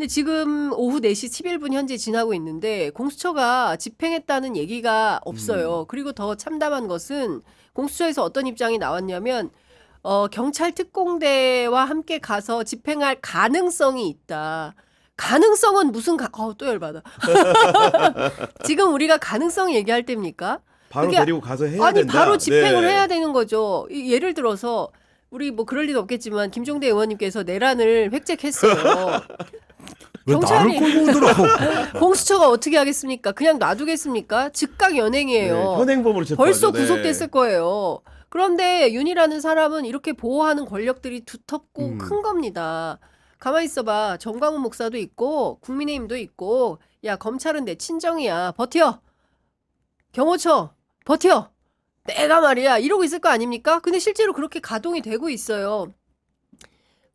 근데 지금 오후 4시 11분 현재 지나고 있는데 공수처가 집행했다는 얘기가 없어요. 그리고 더 참담한 것은 공수처에서 어떤 입장이 나왔냐면 경찰 특공대와 함께 가서 집행할 가능성이 있다. 가능성은 무슨 또 열받아. 지금 우리가 가능성 얘기할 때입니까? 바로 그게 데리고 가서 해야 아니 된다. 바로 집행을 네. 해야 되는 거죠. 예를 들어서 우리 뭐 그럴 리도 없겠지만 김종대 의원님께서 내란을 획책했어요. 왜 경찰이- 나를 끌고 오더라고. 공수처가 어떻게 하겠습니까? 그냥 놔두겠습니까? 즉각 연행이에요. 네, 현행범으로 체포하죠. 벌써 네. 구속됐을 거예요. 그런데 윤이라는 사람은 이렇게 보호하는 권력들이 두텁고 큰 겁니다. 가만히 있어봐. 정광훈 목사도 있고 국민의힘도 있고 야 검찰은 내 친정이야. 버텨. 경호처 버텨. 내가 말이야 이러고 있을 거 아닙니까? 근데 실제로 그렇게 가동이 되고 있어요.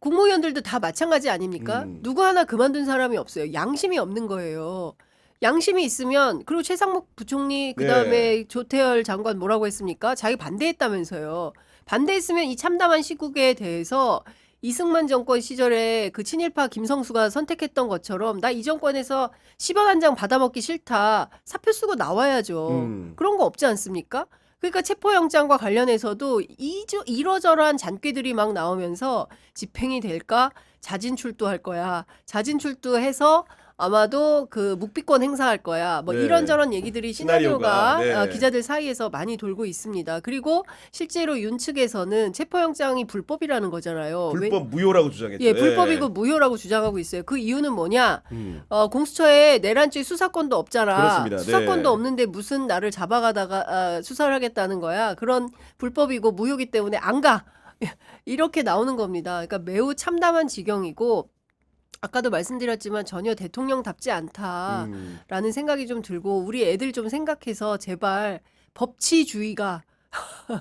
국무위원들도 다 마찬가지 아닙니까? 누구 하나 그만둔 사람이 없어요. 양심이 없는 거예요. 양심이 있으면 그리고 최상목 부총리 그다음에 조태열 장관 뭐라고 했습니까? 자기 반대했다면서요. 반대했으면 이 참담한 시국에 대해서 이승만 정권 시절에 그 친일파 김성수가 선택했던 것처럼 나 이 정권에서 10원 한 장 받아먹기 싫다. 사표 쓰고 나와야죠. 그런 거 없지 않습니까? 그러니까 체포영장과 관련해서도 이러저러한 잔꾀들이 막 나오면서 집행이 될까? 자진출두할 거야. 자진출두해서 아마도 그 묵비권 행사할 거야. 뭐 네. 이런저런 얘기들이 시나리오가 시나리오가, 네. 기자들 사이에서 많이 돌고 있습니다. 그리고 실제로 윤 측에서는 체포영장이 불법이라는 거잖아요. 불법 무효라고 주장했죠. 예, 불법이고 무효라고 주장하고 있어요. 그 이유는 뭐냐? 음. 공수처에 내란죄 수사권도 없잖아. 그렇습니다. 수사권도 네. 없는데 무슨 나를 잡아가다가 수사를 하겠다는 거야. 그런 불법이고 무효기 때문에 안 가. 이렇게 나오는 겁니다. 그러니까 매우 참담한 지경이고 아까도 말씀드렸지만 전혀 대통령답지 않다라는 생각이 좀 들고 우리 애들 좀 생각해서 제발 법치주의가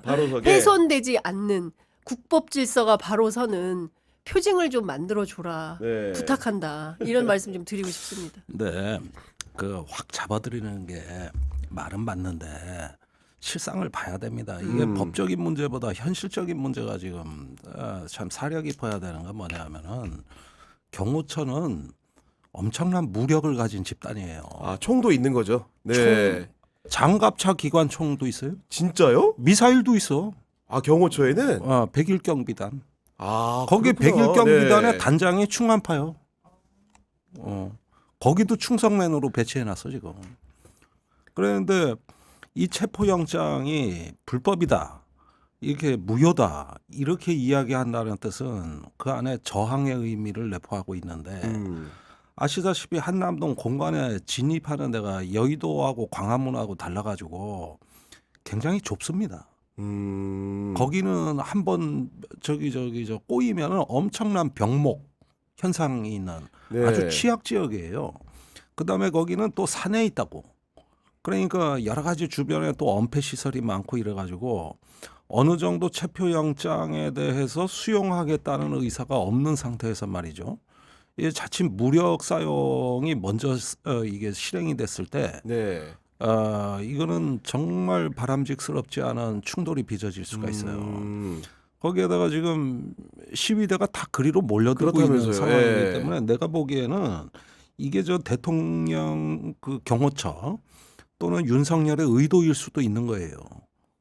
바로 서게. 훼손되지 않는 국법 질서가 바로 서는 표징을 좀 만들어 줘라. 네. 부탁한다. 이런 말씀 좀 드리고 싶습니다. 근데 그 확 잡아들이는 게 말은 맞는데 실상을 봐야 됩니다. 이게 법적인 문제보다 현실적인 문제가 지금 참 사려 깊어야 되는 건 뭐냐면은 경호처는 엄청난 무력을 가진 집단이에요. 아, 총도 있는 거죠. 네. 장갑차 기관총도 있어요. 진짜요? 미사일도 있어. 아, 경호처에는? 백일 경비단. 아, 거기 그렇구나. 백일 경비단의 네. 단장이 충안파요. 거기도 충성맨으로 배치해놨어 지금. 그런데 이 체포영장이 불법이다, 이렇게 무효다, 이렇게 이야기한다는 뜻은 그 안에 저항의 의미를 내포하고 있는데 아시다시피 한남동 공간에 진입하는 데가 여의도하고 광화문하고 달라가지고 굉장히 좁습니다. 거기는 한번 저기 저 꼬이면은 엄청난 병목 현상이 있는 네. 아주 취약 지역이에요. 그다음에 거기는 또 산에 있다고. 그러니까 여러 가지 주변에 또 엄폐 시설이 많고 이래가지고 어느 정도 체포영장에 대해서 수용하겠다는 의사가 없는 상태에서 말이죠. 이 자칫 무력 사용이 먼저 이게 실행이 됐을 때, 네. 이거는 정말 바람직스럽지 않은 충돌이 빚어질 수가 있어요. 거기에다가 지금 시위대가 다 그리로 몰려들고 있는 그렇다면서요. 상황이기 예. 때문에 내가 보기에는 이게 저 대통령 그 경호처 또는 윤석열의 의도일 수도 있는 거예요.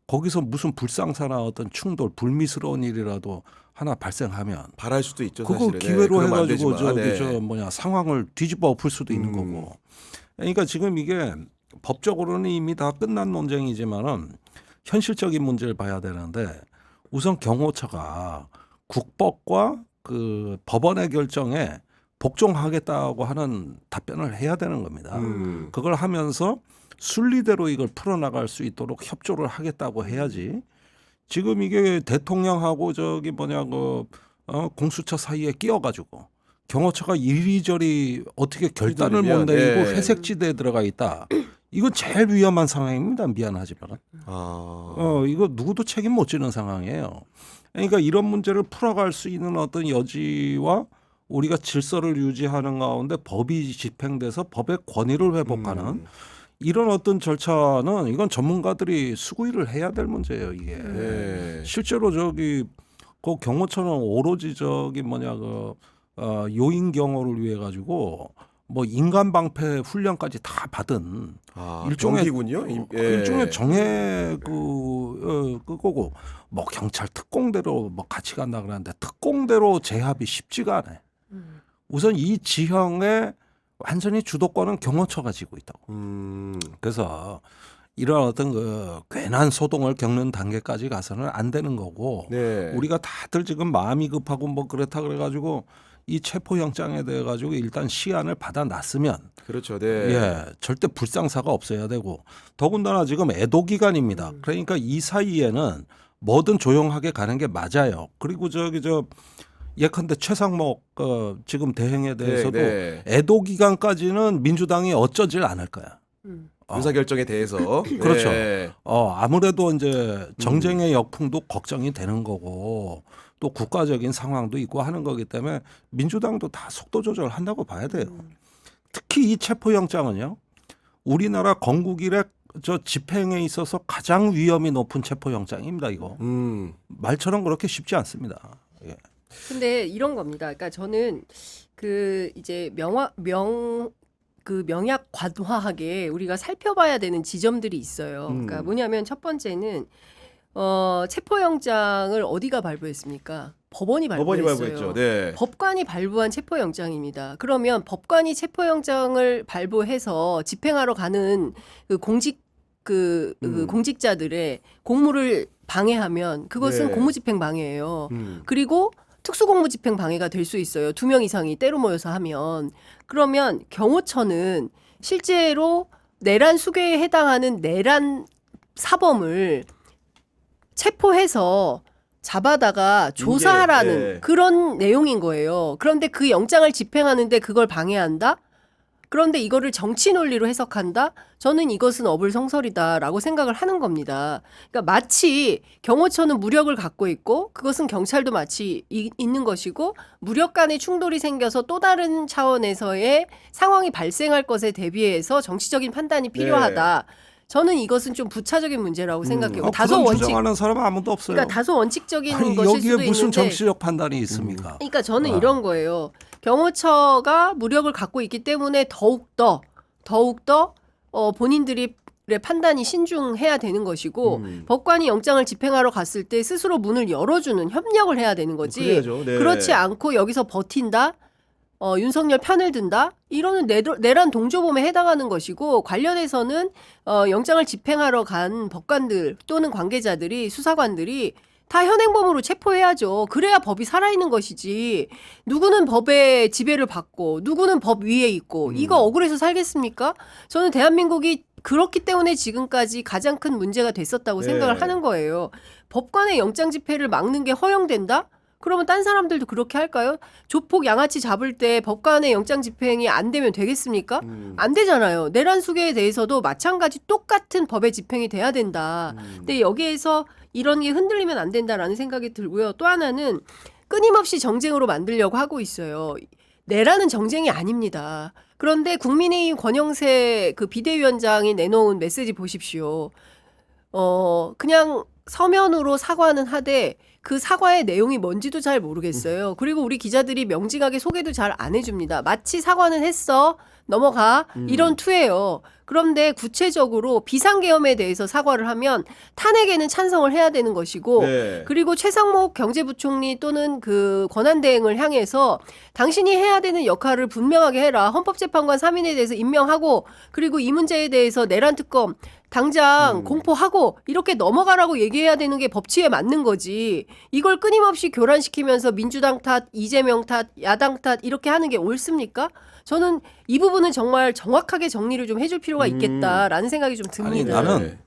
거기서 무슨 불상사나 어떤 충돌, 불미스러운 일이라도 하나 발생하면 바랄 수도 있죠. 그거 사실은. 기회로 그러면 안 해가지고 되지만. 네. 상황을 뒤집어 엎을 수도 있는 거고. 그러니까 지금 이게 법적으로는 이미 다 끝난 논쟁이지만은 현실적인 문제를 봐야 되는데 우선 경호처가 국법과 그 법원의 결정에 복종하겠다고 하는 답변을 해야 되는 겁니다. 그걸 하면서 순리대로 이걸 풀어나갈 수 있도록 협조를 하겠다고 해야지. 지금 이게 대통령하고 공수처 사이에 끼어가지고 경호처가 이리저리 어떻게 결단을 못 휘둘리면, 내리고 네. 회색지대에 들어가 있다. 이건 제일 위험한 상황입니다. 미안하지만. 이거 누구도 책임 못 지는 상황이에요. 그러니까 이런 문제를 풀어갈 수 있는 어떤 여지와 우리가 질서를 유지하는 가운데 법이 집행돼서 법의 권위를 회복하는 이런 어떤 절차는 이건 전문가들이 수구일을 해야 될 문제예요. 이게 네. 실제로 그 경호처는 오로지 요인 경호를 위해 가지고 뭐 인간 방패 훈련까지 다 받은 일종의 경기군요. 일종의 정예 그거고 뭐 경찰 특공대로 뭐 같이 간다 그러는데 특공대로 제압이 쉽지가 않아요. 우선 이 지형의 완전히 주도권은 경호처가 지고 있다고. 그래서 이런 어떤 그 괜한 소동을 겪는 단계까지 가서는 안 되는 거고 네. 우리가 다들 지금 마음이 급하고 뭐 그렇다 그래가지고 이 체포영장에 대해 가지고 일단 시한을 받아놨으면 그렇죠. 네. 예 절대 불상사가 없어야 되고 더군다나 지금 애도 기간입니다. 그러니까 이 사이에는 뭐든 조용하게 가는 게 맞아요. 그리고 예컨대 최상목 지금 대행에 대해서도 네. 애도 기간까지는 민주당이 어쩌질 않을 거야. 의사결정에 대해서 그렇죠. 네. 아무래도 이제 정쟁의 역풍도 걱정이 되는 거고 또 국가적인 상황도 있고 하는 거기 때문에 민주당도 다 속도 조절한다고 봐야 돼요. 특히 이 체포영장은요. 우리나라 건국 이래 저 집행에 있어서 가장 위험이 높은 체포영장입니다. 이거 말처럼 그렇게 쉽지 않습니다. 예. 근데 이런 겁니다. 그러니까 저는 그 이제 명약 관화하게 우리가 살펴봐야 되는 지점들이 있어요. 그러니까 뭐냐면 첫 번째는 체포영장을 어디가 발부했습니까? 법원이 법원이 발부했어요. 발부했죠. 네. 법관이 발부한 체포영장입니다. 그러면 법관이 체포영장을 발부해서 집행하러 가는 그 공직자들의 공무를 방해하면 그것은 네. 공무집행 방해예요. 그리고 특수공무집행 방해가 될 수 있어요. 2명 이상이 때로 모여서 하면. 그러면 경호처는 실제로 내란 수괴에 해당하는 내란 사범을 체포해서 잡아다가 조사하라는 네. 그런 내용인 거예요. 그런데 그 영장을 집행하는데 그걸 방해한다? 그런데 이거를 정치 논리로 해석한다? 저는 이것은 어불성설이다라고 생각을 하는 겁니다. 그러니까 마치 경호처는 무력을 갖고 있고 그것은 경찰도 마치 있는 것이고 무력 간의 충돌이 생겨서 또 다른 차원에서의 상황이 발생할 것에 대비해서 정치적인 판단이 필요하다. 저는 이것은 좀 부차적인 문제라고 생각해요. 다소 그건 원칙, 주장하는 사람은 아무도 없어요. 그러니까 다소 원칙적인 아니, 것일 여기에 수도 무슨 있는데 정치적 판단이 있습니까? 그러니까 저는 이런 거예요. 경호처가 무력을 갖고 있기 때문에 더욱더 본인들의 판단이 신중해야 되는 것이고 법관이 영장을 집행하러 갔을 때 스스로 문을 열어주는 협력을 해야 되는 거지. 그래야죠. 네. 그렇지 않고 여기서 버틴다. 윤석열 편을 든다? 이거는 내란 동조범에 해당하는 것이고 관련해서는 영장을 집행하러 간 법관들 또는 관계자들이 수사관들이 다 현행범으로 체포해야죠. 그래야 법이 살아있는 것이지. 누구는 법의 지배를 받고 누구는 법 위에 있고 이거 억울해서 살겠습니까? 저는 대한민국이 그렇기 때문에 지금까지 가장 큰 문제가 됐었다고 네. 생각을 하는 거예요. 법관의 영장 집행을 막는 게 허용된다? 그러면 딴 사람들도 그렇게 할까요? 조폭 양아치 잡을 때 법관의 영장 집행이 안 되면 되겠습니까? 안 되잖아요. 내란 수괴에 대해서도 마찬가지 똑같은 법의 집행이 돼야 된다. 근데 여기에서 이런 게 흔들리면 안 된다라는 생각이 들고요. 또 하나는 끊임없이 정쟁으로 만들려고 하고 있어요. 내란은 정쟁이 아닙니다. 그런데 국민의힘 권영세 그 비대위원장이 내놓은 메시지 보십시오. 그냥 서면으로 사과는 하되 그 사과의 내용이 뭔지도 잘 모르겠어요. 그리고 우리 기자들이 명징하게 소개도 잘 안 해줍니다. 마치 사과는 했어. 넘어가. 이런 투예요. 그런데 구체적으로 비상계엄에 대해서 사과를 하면 탄핵에는 찬성을 해야 되는 것이고 네. 그리고 최상목 경제부총리 또는 그 권한대행을 향해서 당신이 해야 되는 역할을 분명하게 해라. 헌법재판관 3인에 대해서 임명하고 그리고 이 문제에 대해서 내란특검 당장 공포하고 이렇게 넘어가라고 얘기해야 되는 게 법치에 맞는 거지. 이걸 끊임없이 교란시키면서 민주당 탓, 이재명 탓, 야당 탓 이렇게 하는 게 옳습니까? 저는 이 부분은 정말 정확하게 정리를 좀 해줄 필요가 있겠다라는 생각이 좀 아니 듭니다. 나는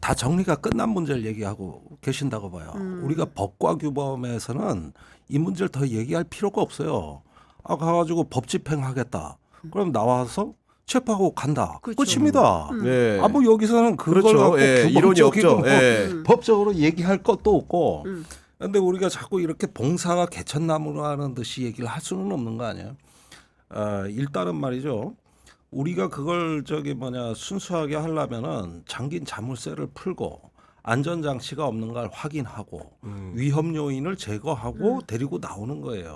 다 정리가 끝난 문제를 얘기하고 계신다고 봐요. 우리가 법과 규범에서는 이 문제를 더 얘기할 필요가 없어요. 가가지고 법 집행하겠다. 그럼 나와서 체포하고 간다. 그렇죠. 끝입니다. 네. 뭐 여기서는 그걸 그렇죠. 갖고 예, 이론이 규범적이고 없죠. 예. 법적으로 얘기할 것도 없고. 그런데 우리가 자꾸 이렇게 봉사가 개천나무로 하는 듯이 얘기를 할 수는 없는 거 아니에요? 일단은 말이죠. 우리가 그걸 순수하게 하려면은 잠긴 자물쇠를 풀고 안전장치가 없는 걸 확인하고 위험 요인을 제거하고 데리고 나오는 거예요.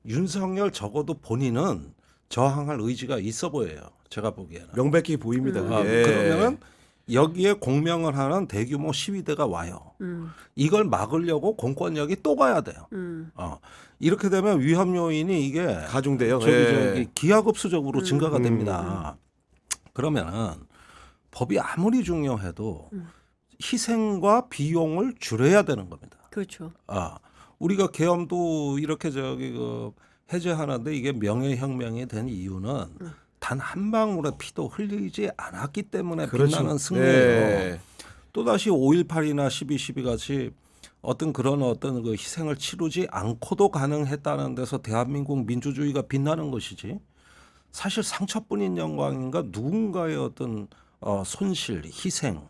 윤석열 적어도 본인은 저항할 의지가 있어 보여요. 제가 보기에는. 명백히 보입니다. 아, 그게. 그러면은 여기에 공명을 하는 대규모 시위대가 와요. 이걸 막으려고 공권력이 또 가야 돼요. 이렇게 되면 위험 요인이 이게 가중돼요. 저기 기하급수적으로 증가가 됩니다. 그러면은 법이 아무리 중요해도 희생과 비용을 줄여야 되는 겁니다. 그렇죠. 우리가 계엄도 이렇게 해제하는데 이게 명예혁명이 된 이유는 단 한 방울의 피도 흘리지 않았기 때문에 그렇죠. 빛나는 승리예요. 또다시 5.18이나 12.12 같이 어떤 그 희생을 치르지 않고도 가능했다는 데서 대한민국 민주주의가 빛나는 것이지 사실 상처뿐인 영광인가 누군가의 어떤 손실, 희생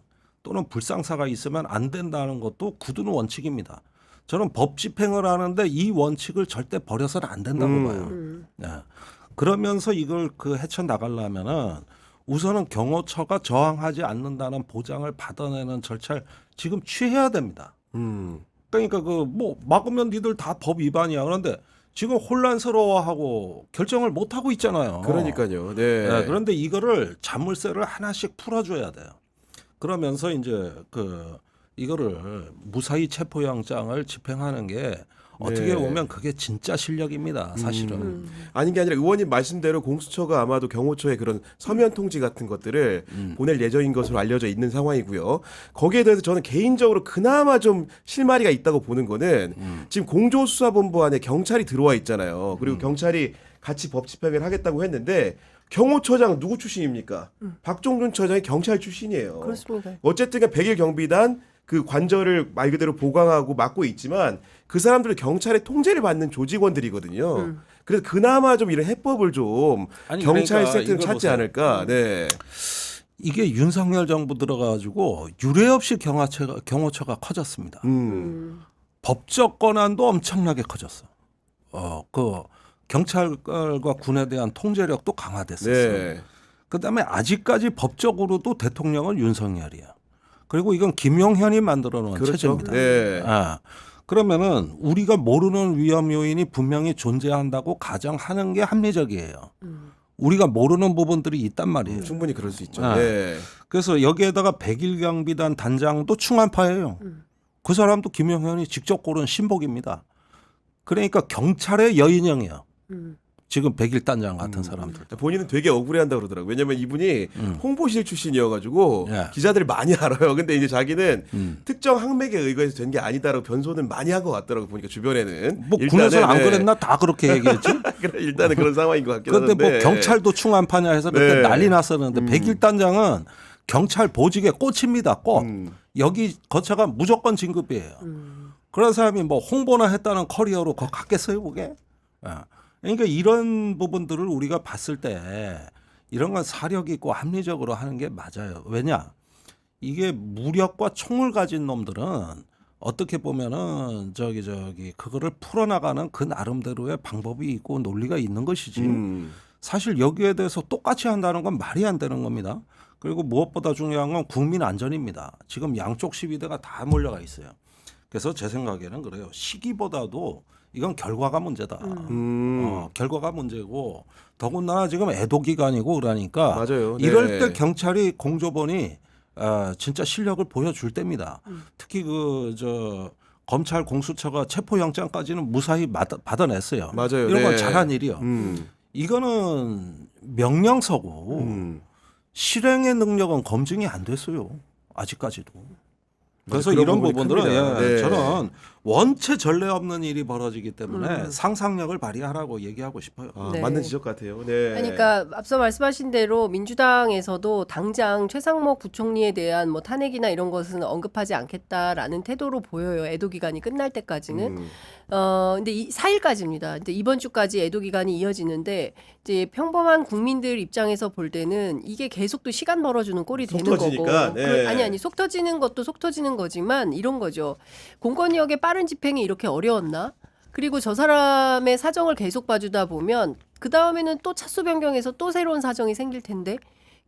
또는 불상사가 있으면 안 된다는 것도 굳은 원칙입니다. 저는 법 집행을 하는데 이 원칙을 절대 버려서는 안 된다고 봐요. 네. 그러면서 이걸 헤쳐 나가려면은 우선은 경호처가 저항하지 않는다는 보장을 받아내는 절차를 지금 취해야 됩니다. 그러니까 막으면 니들 다 법 위반이야. 그런데 지금 혼란스러워하고 결정을 못 하고 있잖아요. 그러니까요. 네. 네, 그런데 이거를 자물쇠를 하나씩 풀어줘야 돼요. 그러면서 이제 이거를 무사히 체포영장을 집행하는 게 어떻게 보면 그게 진짜 실력입니다. 사실은. 아닌 게 아니라 의원님 말씀대로 공수처가 아마도 경호처의 그런 서면 통지 같은 것들을 보낼 예정인 것으로 알려져 있는 상황이고요. 거기에 대해서 저는 개인적으로 그나마 좀 실마리가 있다고 보는 거는 지금 공조수사본부 안에 경찰이 들어와 있잖아요. 그리고 경찰이 같이 법 집행을 하겠다고 했는데 경호처장 누구 출신입니까? 박종준 처장이 경찰 출신이에요. 그렇습니다. 어쨌든 100일 경비단 그 관절을 말 그대로 보강하고 맡고 있지만 그 사람들은 경찰의 통제를 받는 조직원들이거든요. 그래서 그나마 좀 이런 해법을 좀 경찰 그러니까 세트는 찾지 보세요. 않을까. 네. 이게 윤석열 정부 들어가가지고 유례 없이 경호처가 커졌습니다. 법적 권한도 엄청나게 커졌어. 경찰과 군에 대한 통제력도 강화됐었어요. 네. 그다음에 아직까지 법적으로도 대통령은 윤석열이야. 그리고 이건 김용현이 만들어 놓은 그렇죠. 체제입니다. 네. 그러면은 우리가 모르는 위험 요인이 분명히 존재한다고 가정하는 게 합리적이에요. 우리가 모르는 부분들이 있단 말이에요. 충분히 그럴 수 있죠. 아. 네. 그래서 여기에다가 100일 경비단 단장도 충안파예요. 그 사람도 김용현이 직접 고른 신복입니다. 그러니까 경찰의 여인형이에요. 지금 100일 단장 같은 사람들. 본인은 되게 억울해한다고 그러더라고요. 왜냐면 이분이 홍보실 출신이어가지고 예. 기자들이 많이 알아요. 근데 이제 자기는 특정 항맥에 의거해서 된 게 아니다라고 변소는 많이 한 것 같더라고 보니까 주변에는. 뭐 일단은, 군에서는 안 네. 그랬나 다 그렇게 얘기했지. 일단은 그런 상황인 것 같긴 그런데 한데. 뭐 경찰도 충안파냐 해서 그때 네. 난리 났었는데 100일 단장은 경찰 보직의 꽃입니다. 꽃. 여기 거처가 무조건 진급이에요. 그런 사람이 뭐 홍보나 했다는 커리어로 거 갖겠어요 그게? 그러니까 이런 부분들을 우리가 봤을 때 이런 건 사력 있고 합리적으로 하는 게 맞아요. 왜냐? 이게 무력과 총을 가진 놈들은 어떻게 보면은 그거를 풀어나가는 그 나름대로의 방법이 있고 논리가 있는 것이지. 사실 여기에 대해서 똑같이 한다는 건 말이 안 되는 겁니다. 그리고 무엇보다 중요한 건 국민 안전입니다. 지금 양쪽 시위대가 다 몰려가 있어요. 그래서 제 생각에는 그래요. 시기보다도 이건 결과가 문제다. 결과가 문제고 더군다나 지금 애도 기간이고 그러니까 맞아요. 네. 이럴 때 경찰이 공조본이 진짜 실력을 보여줄 때입니다. 특히 검찰 공수처가 체포영장까지는 무사히 받아냈어요. 맞아요. 이런 건 네. 잘한 일이요. 이거는 명령서고 실행의 능력은 검증이 안 됐어요. 아직까지도. 그래서 그런 이런 부분이 부분들은 큽니다. 네. 저는 원체 전례 없는 일이 벌어지기 때문에 상상력을 발휘하라고 얘기하고 싶어요. 네. 맞는 지적 같아요. 네. 그러니까 앞서 말씀하신 대로 민주당에서도 당장 최상목 부총리에 대한 뭐 탄핵이나 이런 것은 언급하지 않겠다라는 태도로 보여요. 애도 기간이 끝날 때까지는. 근데 4일까지입니다. 근데 이번 주까지 애도 기간이 이어지는데 이제 평범한 국민들 입장에서 볼 때는 이게 계속 또 시간 벌어주는 꼴이 속 되는 터지니까, 거고. 네. 아니 속 터지는 것도 속 터지는 거지만 이런 거죠. 공권력의 빠른 집행이 이렇게 어려웠나? 그리고 저 사람의 사정을 계속 봐주다 보면 그 다음에는 또 차수 변경해서 또 새로운 사정이 생길 텐데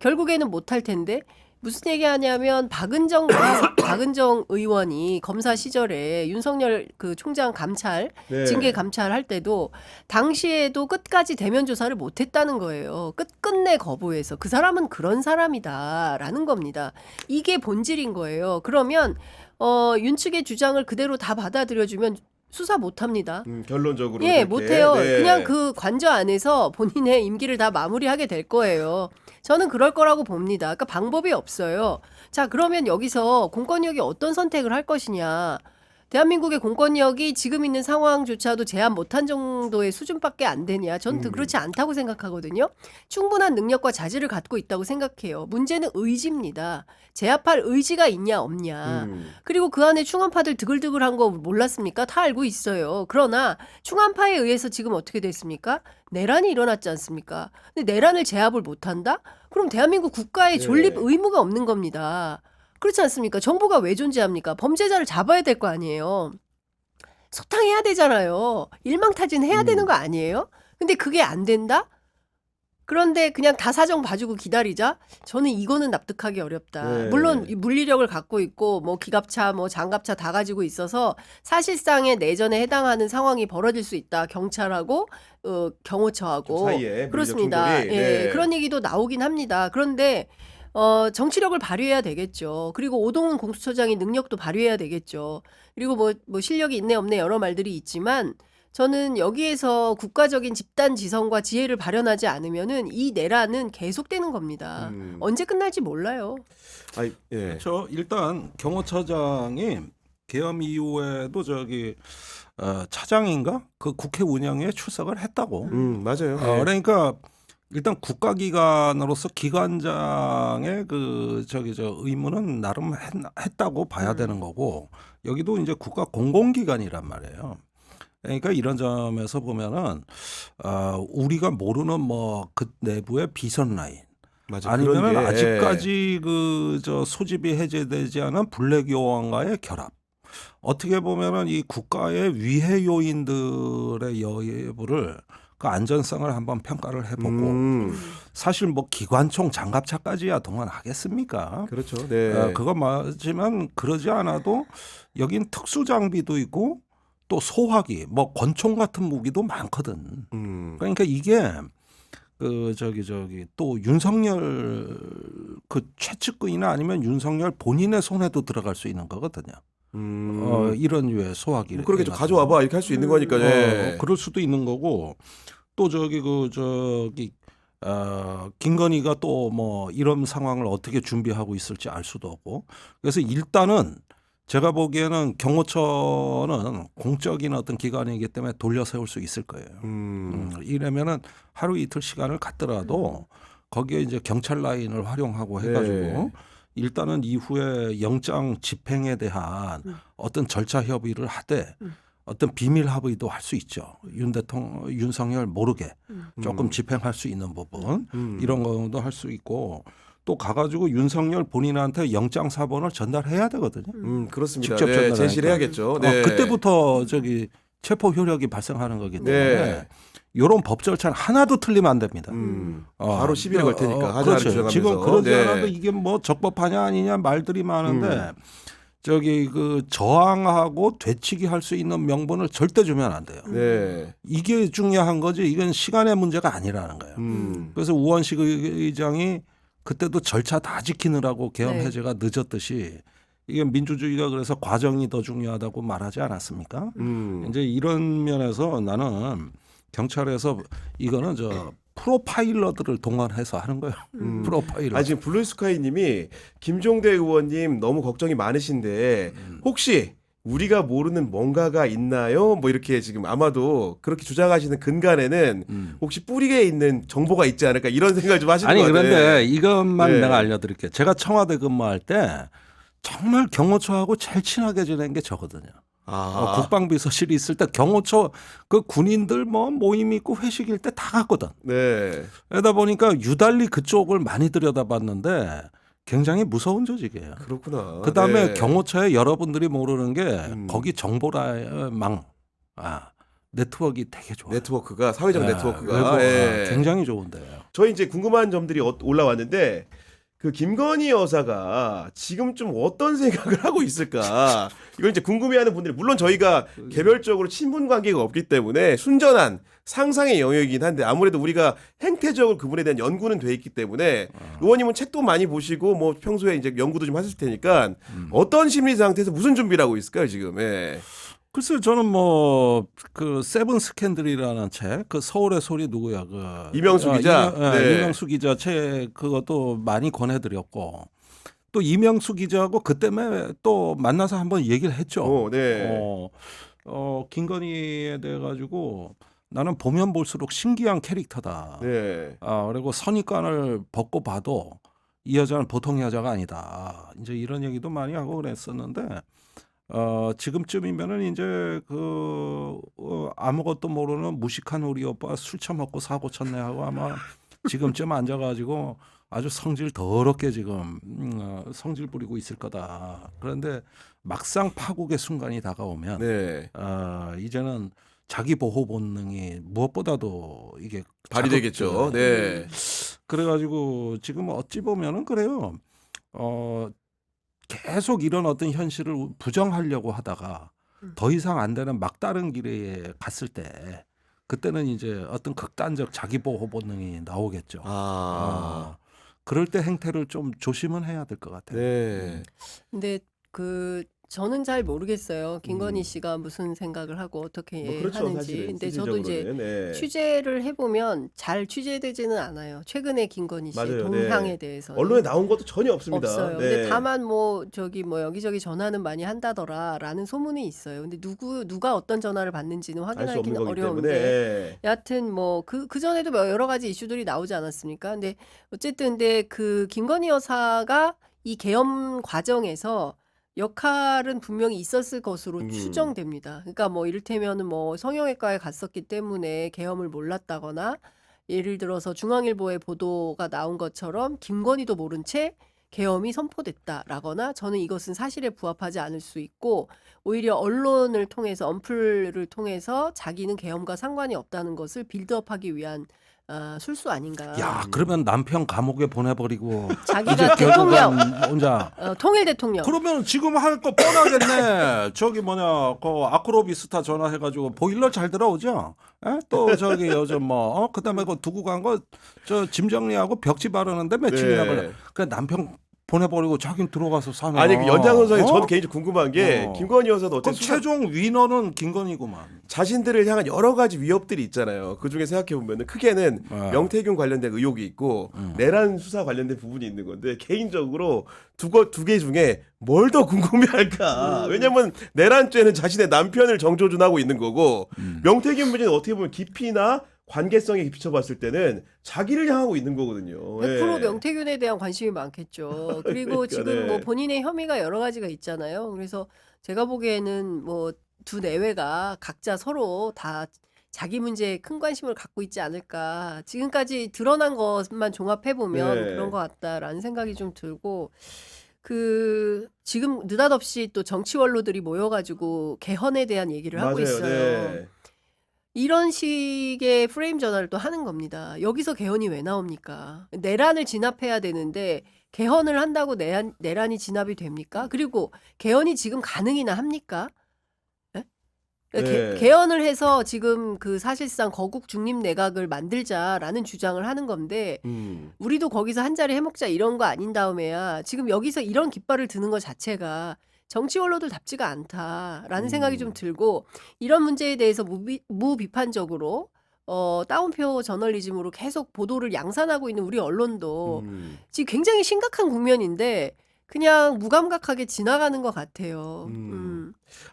결국에는 못할 텐데 무슨 얘기하냐면 박은정 의원이 검사 시절에 윤석열 그 총장 감찰 네. 징계 감찰할 때도 당시에도 끝까지 대면 조사를 못했다는 거예요. 끝내 거부해서 그 사람은 그런 사람이다라는 겁니다. 이게 본질인 거예요. 그러면 윤 측의 주장을 그대로 다 받아들여주면 수사 못합니다. 결론적으로 예, 그렇게. 못해요. 네. 그냥 그 관저 안에서 본인의 임기를 다 마무리하게 될 거예요. 저는 그럴 거라고 봅니다. 그러니까 방법이 없어요. 자, 그러면 여기서 공권력이 어떤 선택을 할 것이냐. 대한민국의 공권력이 지금 있는 상황조차도 제한 못한 정도의 수준밖에 안 되냐. 전 그렇지 않다고 생각하거든요. 충분한 능력과 자질을 갖고 있다고 생각해요. 문제는 의지입니다. 제압할 의지가 있냐 없냐. 그리고 그 안에 충원파들 드글드글한 거 몰랐습니까? 다 알고 있어요. 그러나 충원파에 의해서 지금 어떻게 됐습니까? 내란이 일어났지 않습니까? 근데 내란을 제압을 못한다? 그럼 대한민국 국가의 존립 의무가 없는 겁니다. 그렇지 않습니까? 정부가 왜 존재합니까? 범죄자를 잡아야 될 거 아니에요. 소탕해야 되잖아요. 일망타진 해야 되는 거 아니에요? 근데 그게 안 된다? 그런데 그냥 다 사정 봐주고 기다리자? 저는 이거는 납득하기 어렵다. 네. 물론 이 물리력을 갖고 있고 뭐 기갑차 뭐 장갑차 다 가지고 있어서 사실상의 내전에 해당하는 상황이 벌어질 수 있다. 경찰하고 경호처하고 좀 사이에 물리적 그렇습니다. 충돌이. 예, 네. 그런 얘기도 나오긴 합니다. 그런데 정치력을 발휘해야 되겠죠. 그리고 오동훈 공수처장이 능력도 발휘해야 되겠죠. 그리고 뭐 실력이 있네 없네 여러 말들이 있지만 저는 여기에서 국가적인 집단 지성과 지혜를 발현하지 않으면은 이 내란은 계속되는 겁니다. 언제 끝날지 몰라요. 아이, 예. 그렇죠. 일단 경호처장이 계엄 이후에도 차장인가 그 국회 운영에 출석을 했다고. 맞아요. 그러니까 일단 국가기관으로서 기관장의 의무는 나름 했다고 봐야 되는 거고 여기도 이제 국가 공공기관이란 말이에요. 그러니까 이런 점에서 보면은 우리가 모르는 뭐 그 내부의 비선 라인 맞아. 아니면은 그런 게, 아직까지 소집이 해제되지 않은 블랙 요원과의 결합. 어떻게 보면은 이 국가의 위해 요인들의 여부를 그 안전성을 한번 평가를 해보고 사실 뭐 기관총 장갑차까지야 동원하겠습니까? 그렇죠. 네. 그거 맞지만 그러지 않아도 여긴 특수 장비도 있고 또 소화기, 뭐 권총 같은 무기도 많거든. 그러니까 이게 또 윤석열 그 최측근이나 아니면 윤석열 본인의 손에도 들어갈 수 있는 거거든요. 이런 류의 소화기. 뭐 그렇게 좀 가져와봐 이렇게 할 수 있는 거니까. 네. 그럴 수도 있는 거고 또 김건희가 또 뭐 이런 상황을 어떻게 준비하고 있을지 알 수도 없고 그래서 일단은 제가 보기에는 경호처는 공적인 어떤 기관이기 때문에 돌려 세울 수 있을 거예요. 이러면은 하루 이틀 시간을 갖더라도 거기에 이제 경찰 라인을 활용하고 해가지고 네. 일단은 이후에 영장 집행에 대한 어떤 절차 협의를 하되 어떤 비밀 합의도 할 수 있죠. 윤석열 모르게 조금 집행할 수 있는 부분 이런 것도 할 수 있고 또 가가지고 윤석열 본인한테 영장 사본을 전달해야 되거든요. 그렇습니다. 직접 네, 전달하니까. 제시를 해야겠죠. 네. 그때부터 체포 효력이 발생하는 거기 때문에 네. 이런 법 절차는 하나도 틀리면 안 됩니다. 바로 시비를 걸 테니까 하자를 그렇죠. 주장하면서. 지금 그러지 네. 않아도 이게 뭐 적법하냐 아니냐 말들이 많은데 저항하고 되치기 할 수 있는 명분을 절대 주면 안 돼요. 네. 이게 중요한 거지. 이건 시간의 문제가 아니라는 거예요. 그래서 우원식 의장이 그때도 절차 다 지키느라고 계엄 네. 해제가 늦었듯이 이게 민주주의가 그래서 과정이 더 중요하다고 말하지 않았습니까? 이제 이런 면에서 나는 경찰에서 이거는 프로파일러들을 동원해서 하는 거예요. 프로파일러. 아 지금 블루스카이님이 김종대 의원님 너무 걱정이 많으신데 혹시 우리가 모르는 뭔가가 있나요? 뭐 이렇게 지금 아마도 그렇게 주장하시는 근간에는 혹시 뿌리에 있는 정보가 있지 않을까 이런 생각을 좀 하시는 것 같아요. 그런데 이것만 네. 내가 알려드릴게요. 제가 청와대 근무할 때 정말 경호처하고 제일 친하게 지낸 게 저거든요. 국방비서실이 있을 때 경호처 그 군인들 뭐 모임 있고 회식일 때 다 갔거든. 네. 그러다 보니까 유달리 그쪽을 많이 들여다봤는데 굉장히 무서운 조직이에요. 그렇구나. 그다음에 네. 경호처에 여러분들이 모르는 게 거기 정보망 네트워크가 되게 좋아요. 네트워크가 사회적 네트워크가 외국, 예. 굉장히 좋은데요. 저희 이제 궁금한 점들이 올라왔는데 그 김건희 여사가 지금쯤 어떤 생각을 하고 있을까? 이걸 이제 궁금해하는 분들이 물론 저희가 개별적으로 친분 관계가 없기 때문에 순전한 상상의 영역이긴 한데 아무래도 우리가 행태적으로 그분에 대한 연구는 돼 있기 때문에 의원님은 책도 많이 보시고 뭐 평소에 이제 연구도 좀 하실 테니까 어떤 심리 상태에서 무슨 준비를 하고 있을까요 지금? 예. 글쎄요, 저는 뭐 그 세븐 스캔들이라는 책, 그 서울의 소리 누구야, 그 이명수 기자? 네. 이명수 기자 책 그것도 많이 권해드렸고 또 이명수 기자하고 그 때문에 또 만나서 한번 얘기를 했죠. 네. 김건희에 대해 가지고 나는 보면 볼수록 신기한 캐릭터다. 네. 그리고 선입관을 벗고 봐도 이 여자는 보통 여자가 아니다. 이제 이런 얘기도 많이 하고 그랬었는데. 지금쯤이면은 이제 아무것도 모르는 무식한 우리 오빠 술 처먹고 사고 쳤네 하고 아마 지금쯤 앉아가지고 아주 성질 더럽게 지금 성질 부리고 있을 거다. 그런데 막상 파국의 순간이 다가오면 네. 이제는 자기 보호 본능이 무엇보다도 이게 발휘되겠죠. 네. 그래가지고 지금 어찌 보면은 그래요. 계속 이런 어떤 현실을 부정하려고 하다가 더 이상 안 되는 막다른 길에 갔을 때 그때는 이제 어떤 극단적 자기 보호 본능이 나오겠죠. 그럴 때 행태를 좀 조심은 해야 될 것 같아요. 네. 근데 저는 잘 모르겠어요. 김건희 씨가 무슨 생각을 하고 어떻게 뭐 그렇죠, 하는지. 사실은 근데 저도 이제 실질적으로는. 네. 취재를 해보면 잘 취재되지는 않아요. 최근에 김건희 씨의 맞아요. 동향에 네. 대해서는. 언론에 나온 것도 전혀 없습니다. 없어요. 네. 근데 다만 뭐 여기저기 전화는 많이 한다더라라는 소문이 있어요. 근데 누가 어떤 전화를 받는지는 알 수 없는 확인하기는 거기 어려운데. 때문에. 여하튼 뭐 그 전에도 여러 가지 이슈들이 나오지 않았습니까? 근데 어쨌든 근데 그 김건희 여사가 이 계엄 과정에서 역할은 분명히 있었을 것으로 추정됩니다. 그러니까 뭐 이를테면은 뭐 성형외과에 갔었기 때문에 계엄을 몰랐다거나 예를 들어서 중앙일보의 보도가 나온 것처럼 김건희도 모른 채 계엄이 선포됐다라거나 저는 이것은 사실에 부합하지 않을 수 있고 오히려 언론을 통해서 언플을 통해서 자기는 계엄과 상관이 없다는 것을 빌드업하기 위한 술수 아닌가. 야, 그러면 남편 감옥에 보내버리고 자기가 대통령, 혼자. 통일 대통령. 그러면 지금 할 거 뻔하겠네. 저기 뭐냐, 그 아크로비스타 전화해가지고 보일러 잘 들어오죠. 에? 또 저기 요즘 뭐 그다음에 그 두고 간 거 저 짐 정리하고 벽지 바르는데 며칠이나 걸려. 그 남편 보내버리고 자긴 들어가서 사면. 아니 그 연장선 선생 저도 개인적으로 궁금한 게 김건희 여사도 그럼 어쨌든 최종 위너는 김건희구만. 자신들을 향한 여러 가지 위협들이 있잖아요. 그 중에 생각해 보면은 크게는 명태균 관련된 의혹이 있고 내란 수사 관련된 부분이 있는 건데 개인적으로 두 개 중에 뭘 더 궁금해할까? 왜냐면 내란죄는 자신의 남편을 정조준하고 있는 거고 명태균 문제는 어떻게 보면 깊이나 관계성에 비춰봤을 때는 자기를 향하고 있는 거거든요. 100% 명태균에 대한 관심이 많겠죠. 그리고 그러니까, 지금 뭐 본인의 혐의가 여러 가지가 있잖아요. 그래서 제가 보기에는 뭐 두 내외가 각자 서로 다 자기 문제에 큰 관심을 갖고 있지 않을까. 지금까지 드러난 것만 종합해 보면 그런 것 같다라는 생각이 좀 들고 지금 느닷없이 또 정치 원로들이 모여가지고 개헌에 대한 얘기를 하고 있어요. 네. 이런 식의 프레임 전환을 또 하는 겁니다. 여기서 개헌이 왜 나옵니까? 내란을 진압해야 되는데 개헌을 한다고 내란이 진압이 됩니까? 그리고 개헌이 지금 가능이나 합니까? 네. 개헌을 해서 지금 사실상 거국 중립 내각을 만들자라는 주장을 하는 건데 우리도 거기서 한 자리 해먹자 이런 거 아닌 다음에야 지금 여기서 이런 깃발을 드는 것 자체가 정치 원로들답지가 않다라는 생각이 좀 들고 이런 문제에 대해서 무비판적으로 따옴표 저널리즘으로 계속 보도를 양산하고 있는 우리 언론도 지금 굉장히 심각한 국면인데 그냥 무감각하게 지나가는 것 같아요.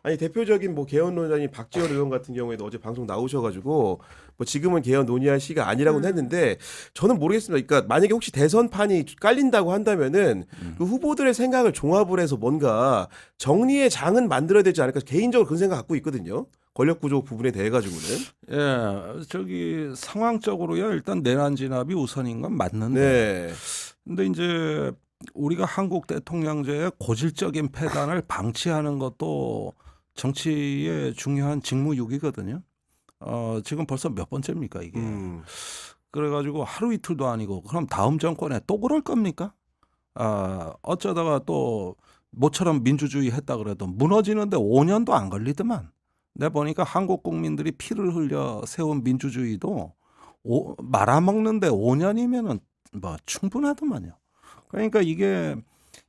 아니 대표적인 뭐 개헌 논의자인 박지원 의원 같은 경우에도 어제 방송 나오셔가지고 뭐 지금은 개헌 논의할 시가 아니라고는 했는데 저는 모르겠습니다. 그러니까 만약에 혹시 대선판이 깔린다고 한다면은 그 후보들의 생각을 종합을 해서 뭔가 정리의 장은 만들어야 되지 않을까 개인적으로 그런 생각 갖고 있거든요. 권력 구조 부분에 대해 가지고는. 예, 저기 상황적으로야 일단 내란 진압이 우선인 건 맞는데. 네. 근데 이제 우리가 한국 대통령제의 고질적인 폐단을 방치하는 것도 정치의 중요한 직무유기거든요. 지금 벌써 몇 번째입니까 이게. 그래가지고 하루 이틀도 아니고 그럼 다음 정권에 또 그럴 겁니까? 어쩌다가 또 모처럼 민주주의 했다 그래도 무너지는데 5년도 안 걸리더만. 내가 보니까 한국 국민들이 피를 흘려 세운 민주주의도 말아먹는데 5년이면은 뭐 충분하더만요. 그러니까 이게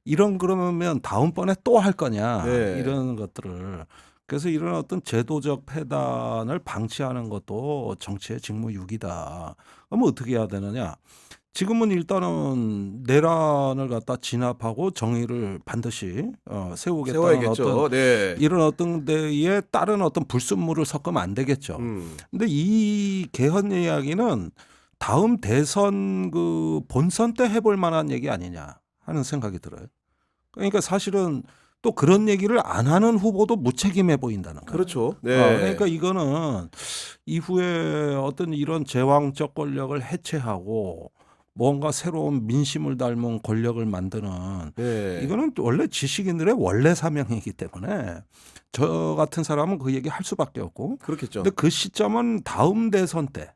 이런 그러면 다음번에 또 할 거냐 네. 이런 것들을 그래서 이런 어떤 제도적 폐단을 방치하는 것도 정치의 직무유기다. 그러면 어떻게 해야 되느냐? 지금은 일단은 내란을 갖다 진압하고 정의를 반드시 세우겠다는 세워야겠죠. 어떤 네. 이런 어떤 데에 따른 어떤 불순물을 섞으면 안 되겠죠. 근데 이 개헌 이야기는 다음 대선 그 본선 때 해볼 만한 얘기 아니냐 하는 생각이 들어요. 그러니까 사실은 또 그런 얘기를 안 하는 후보도 무책임해 보인다는 거예요. 그렇죠. 네. 그러니까 이거는 이후에 어떤 이런 제왕적 권력을 해체하고 뭔가 새로운 민심을 닮은 권력을 만드는 네. 이거는 원래 지식인들의 원래 사명이기 때문에 저 같은 사람은 그 얘기 할 수밖에 없고 그렇겠죠. 근데 그 시점은 다음 대선 때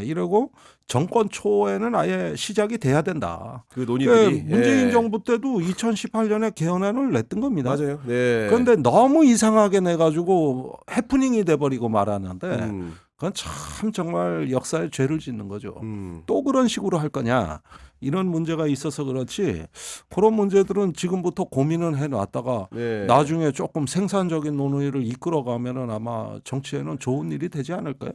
이러고 정권 초에는 아예 시작이 돼야 된다. 그 논의들이. 문재인 예. 정부 때도 2018년에 개헌안을 냈던 겁니다. 맞아요. 네. 그런데 너무 이상하게 내가지고 해프닝이 돼버리고 말았는데 그건 참 정말 역사에 죄를 짓는 거죠. 또 그런 식으로 할 거냐 이런 문제가 있어서 그렇지 그런 문제들은 지금부터 고민을 해놨다가 네. 나중에 조금 생산적인 논의를 이끌어가면은 아마 정치에는 좋은 일이 되지 않을까요?